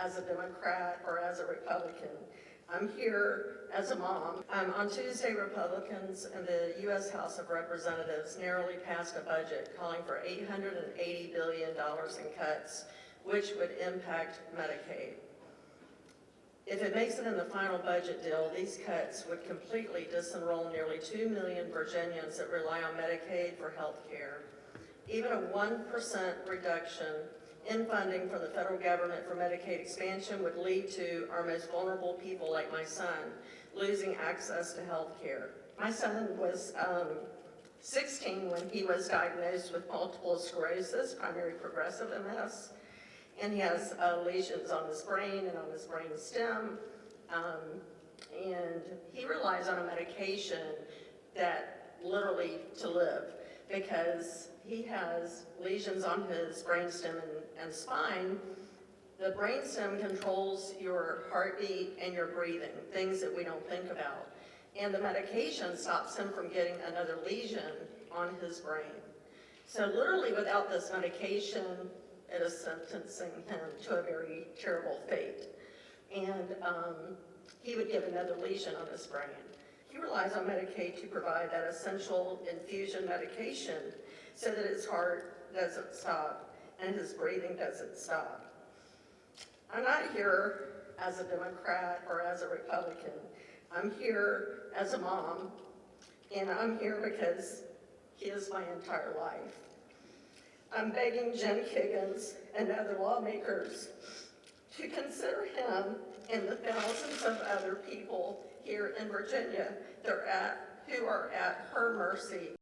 as a Democrat or as a Republican. I'm here as a mom. On Tuesday, Republicans in the U.S. House of Representatives narrowly passed a budget calling for $880 billion in cuts, which would impact Medicaid. If it makes it in the final budget deal, these cuts would completely disenroll nearly 2 million Virginians that rely on Medicaid for health care. Even a 1% reduction in funding from the federal government for Medicaid expansion would lead to our most vulnerable people, like my son, losing access to health care. My son was 16 when he was diagnosed with multiple sclerosis, primary progressive MS, and he has lesions on his brain and on his brain stem, and he relies on a medication that literally to live, because he has lesions on his brainstem and spine. The brainstem controls your heartbeat and your breathing, things that we don't think about. And the medication stops him from getting another lesion on his brain. So literally without this medication, it is sentencing him to a very terrible fate. And he would get another lesion on his brain. He relies on Medicaid to provide that essential infusion medication so that his heart doesn't stop and his breathing doesn't stop. I'm not here as a Democrat or as a Republican. I'm here as a mom, and I'm here because he is my entire life. I'm begging Jen Kiggans and other lawmakers to consider him and the thousands of other people here in Virginia who are at her mercy.